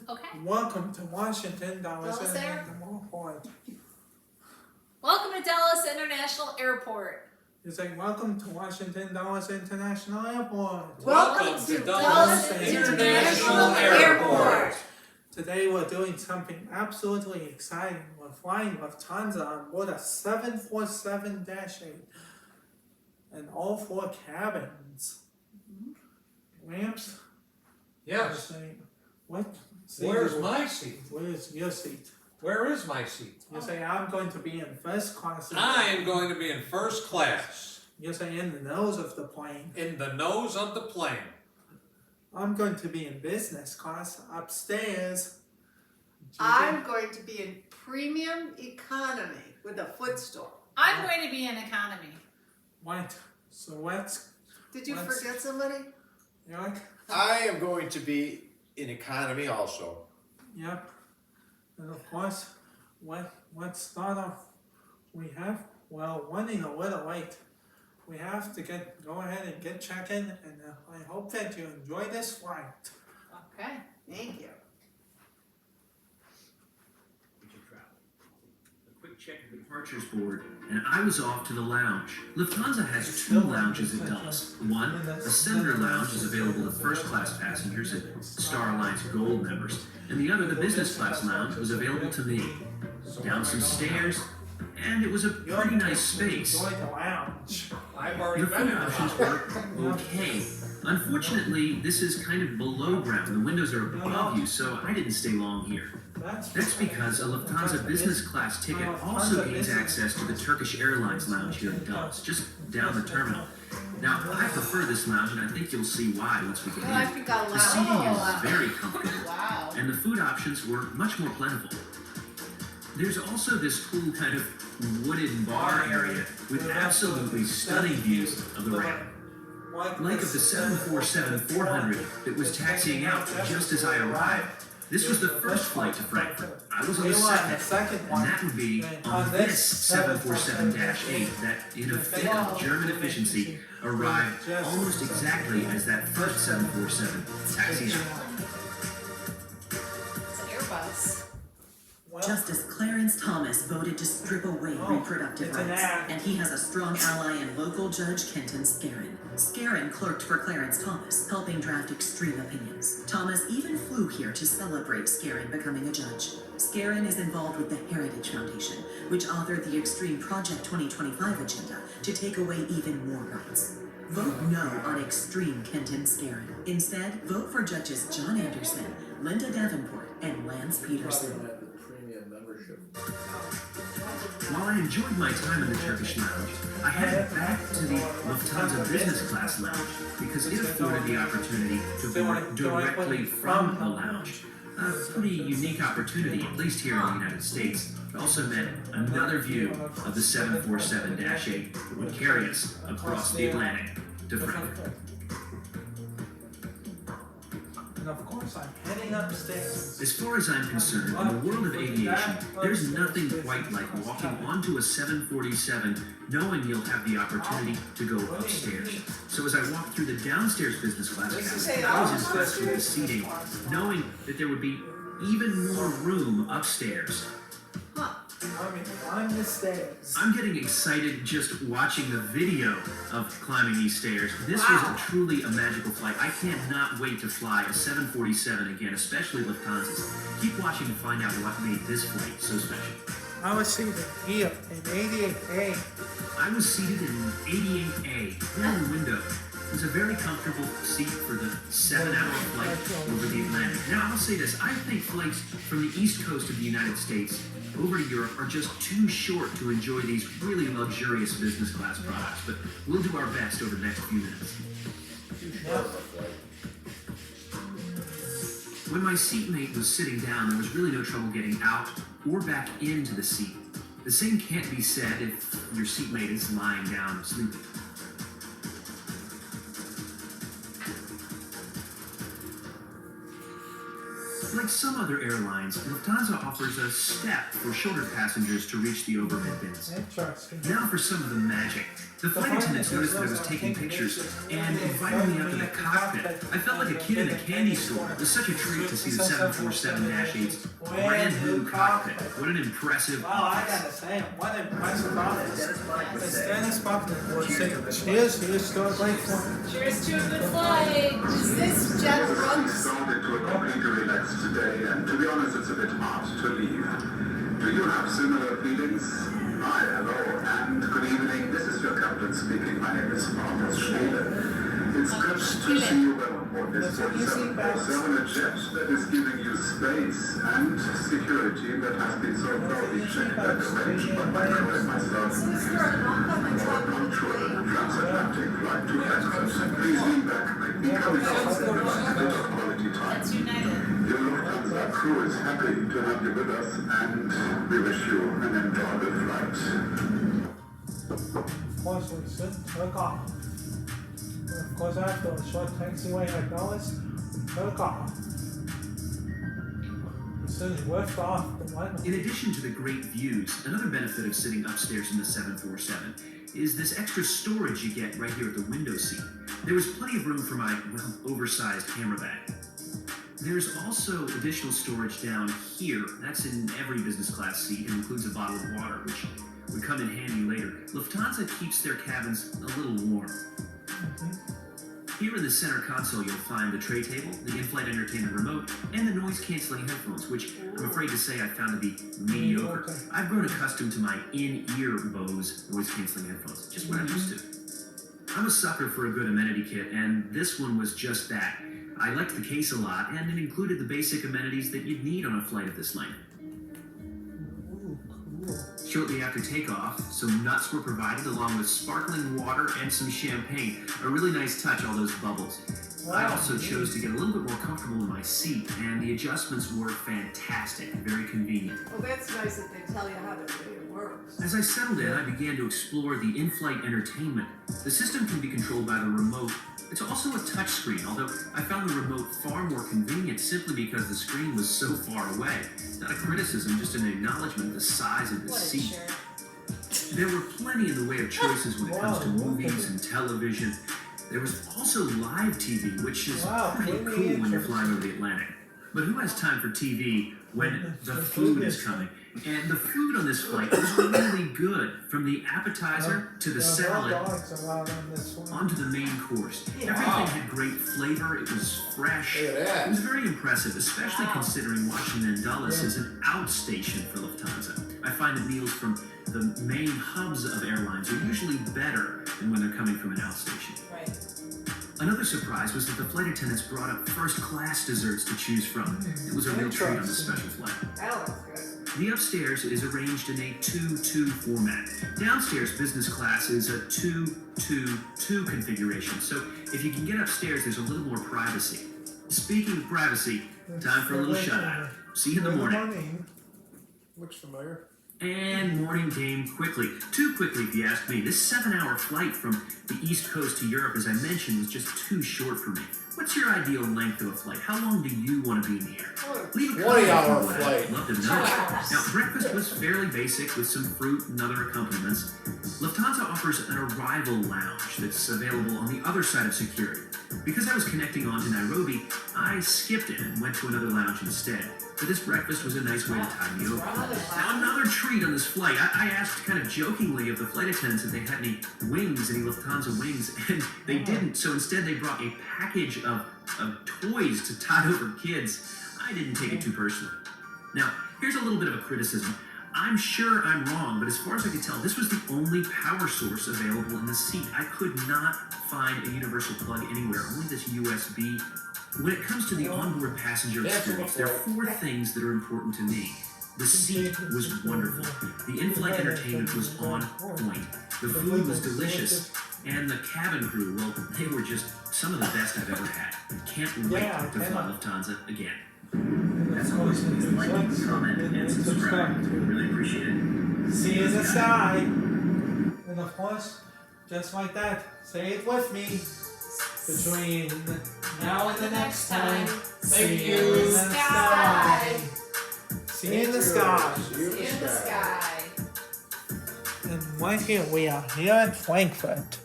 Okay. Welcome to Washington, Dallas International Airport. Welcome to Dallas International Airport. You say, welcome to Washington, Dallas International Airport. Welcome to Dallas International Airport. Today we're doing something absolutely exciting. We're flying Lufthansa on board a 747-8 and all 4 cabins. Gramps? Yes. What? Where's my seat? Where's your seat? Where is my seat? You say, I'm going to be in first class. I am going to be in first class. You say, in the nose of the plane. In the nose of the plane. I'm going to be in business class upstairs. Gigi? I'm going to be in premium economy with a footstool. I'm going to be in economy. What? So what's... Did you Let's- forget somebody? Yep. I am going to be in economy also. Yep. And of course, what start off we have? Well, running a little late. We have to go ahead and get check-in, and I hope that you enjoy this flight. Okay. Thank you. A quick check of the departures board, and I was off to the lounge. Lufthansa has 2 lounges in Dallas. One, a Senator Lounge, is available to first-class passengers and Star Alliance Gold members, and the other, the business class lounge, was available to me. Down some stairs, and it was a pretty nice space. Enjoy the lounge. I've already The been food in the options were okay. Unfortunately, this is kind of below ground. The windows are above you, so I didn't stay long here. That's because a Lufthansa business class ticket also gains access to the Turkish Airlines lounge here in Dallas, just down the terminal. Now, I prefer this lounge, and I think you'll see why once we get Oh, I in. think I'll The seating laugh. is very comfortable, Wow. and the food options were much more plentiful. There's also this cool kind of wooden bar area with absolutely stunning views of the ramp. Like of the 747-400 that was taxiing out just as I arrived. This was the first flight to Frankfurt. I was on the second, and that would be on this 747-8 that, in a fit of German efficiency, arrived almost exactly as that first 747 taxied out. It's an Airbus. Justice Clarence Thomas voted to strip away reproductive it's an rights, ad. and he has a strong ally in local Judge Kenton Scarron. Scarron clerked for Clarence Thomas, helping draft extreme opinions. Thomas even flew here to celebrate Scarron becoming a judge. Scarron is involved with the Heritage Foundation, which authored the Extreme Project 2025 agenda to take away even more rights. Vote no on Extreme Kenton Scarron. Instead, vote for Judges John Anderson, Linda Davenport, and Lance Peterson. While I enjoyed my time in the Turkish lounge, I headed back to the Lufthansa business class lounge because it afforded the opportunity to board directly from the lounge. A pretty unique opportunity, at least here in the United States. It also meant another view of the 747-8 that would carry us across the Atlantic to Frankfurt. And of course, I'm heading upstairs. As far as I'm concerned, in the world of aviation, there's nothing quite like walking onto a 747 knowing you'll have the opportunity to go upstairs. So as I walked through the downstairs business class cabin, I was impressed with the seating, knowing that there would be even more room upstairs. I'm the stairs. I'm getting excited just watching the video of climbing these stairs. This was truly a magical flight. I cannot wait to fly a 747 again, especially Lufthansa's. Keep watching to find out what made this flight so special. I was seated here in 88A. I was seated in 88A, near the window. It was a very comfortable seat for the 7-hour flight over the Atlantic. Now, I'll say this. I think flights from the East Coast of the United States over to Europe are just too short to enjoy these really luxurious business class products, but we'll do our best over the next few minutes. When my seatmate was sitting down, there was really no trouble getting out or back into the seat. The same can't be said if your seatmate is lying down sleeping. Like some other airlines, Lufthansa offers a step for shorter passengers to reach the overhead bins. Interesting. Now for some of the magic. The flight attendants noticed that I was taking pictures and invited me up to the cockpit. I felt like a kid in a candy store. It was such a treat to see the 747-8's brand new cockpit. What an impressive Well, I office. gotta say, what an impressive office. It's Dennis Buckner would say, cheers to a great flight. Cheers to a good flight. Is this jet We run? decided to a completely relaxed today, and to be honest, it's a bit hard to leave. Do you have similar feelings? Hi, hello, and good evening. This is your captain speaking. My name is Marcus Scheele. It's good to see you well on board this 747, a jet that is giving you space and security that has been so thoroughly checked and arranged by my crew and myself. More punctual transatlantic flight to Frankfurt. Please lean back, make me coming out and a bit of quality time. That's United. Your Lufthansa crew is happy to have you with us, and we wish you an enjoyable flight. Of course, we took off. And of course, after a short taxiway like Dallas, we took off. As soon as we left off, the weather. In addition to the great views, another benefit of sitting upstairs in the 747 is this extra storage you get right here at the window seat. There was plenty of room for my, well, oversized camera bag. There's also additional storage down here. That's in every business class seat and includes a bottle of water, which would come in handy later. Lufthansa keeps their cabins a little warm. Here in the center console, you'll find the tray table, the in-flight entertainment remote, and the noise-canceling headphones, which I'm afraid to say I found to be mediocre. I've grown accustomed to my in-ear Bose noise-canceling headphones, just what I'm used to. I'm a sucker for a good amenity kit, and this one was just that. I liked the case a lot, and it included the basic amenities that you'd need on a flight of this length. Ooh, cool. Shortly after takeoff, some nuts were provided along with sparkling water and some champagne. A really nice touch, all those bubbles. I also chose to get a little bit more comfortable in my seat, and the adjustments were fantastic, very convenient. Well, that's nice that they tell you how to do it works. As I settled in, I began to explore the in-flight entertainment. The system can be controlled by the remote. It's also a touchscreen, although I found the remote far more convenient simply because the screen was so far away. Not a criticism, just an acknowledgement of the size of the What a seat. jerk. There were plenty in the way of choices when it comes to movies and television. There was also live TV, which is pretty cool when you're flying over the Atlantic. But who has time for TV when the food is coming? And the food on this flight was really good, from the appetizer to the salad onto the main course. Everything had great flavor, it was fresh. Look at that. It was very impressive, especially considering Washington and Dulles is an outstation for Lufthansa. I find that meals from the main hubs of airlines are usually better than when they're coming from an outstation. Right. Another surprise was that the flight attendants brought up first-class desserts to choose from. It was a real treat on this special flight. That looks good. The upstairs is arranged in a 2-2 format. Downstairs business class is a 2-2-2 configuration, so if you can get upstairs, there's a little more privacy. Speaking of privacy, time for a little shout-out. See you in the morning. Looks familiar. And morning came quickly. Too quickly, if you ask me. This 7-hour flight from the East Coast to Europe, as I mentioned, was just too short for me. What's your ideal length of a flight? How long do you want to be in the air? Leave a comment 20-hour if you would. flight. I'd love to know. Now, breakfast was fairly basic with some fruit and other accompaniments. Lufthansa offers an arrival lounge that's available on the other side of security. Because I was connecting on to Nairobi, I skipped it and went to another lounge instead. But this breakfast was a nice way to tide me over. Now, another treat on this flight. I asked kind of jokingly of the flight attendants if they had any wings, any Lufthansa wings, and they didn't. So instead, they brought a package of toys to tide over kids. I didn't take it too personally. Now, here's a little bit of a criticism. I'm sure I'm wrong, but as far as I could tell, this was the only power source available in the seat. I could not find a universal plug anywhere, only this USB. When it comes to the onboard passenger experience, there are 4 things that are important to me. The seat was wonderful. The in-flight entertainment was on point. The food was delicious. And the cabin crew, well, they were just some of the best I've ever had. Can't wait to fly Lufthansa again. As always, please like, comment, and subscribe. Really appreciate it. See you in the sky. And of course, just like that, say it with me. between now and the next time. Thank See you. you in the sky. See you in the sky. See you In the sky. And right here, we are here at Frankfurt.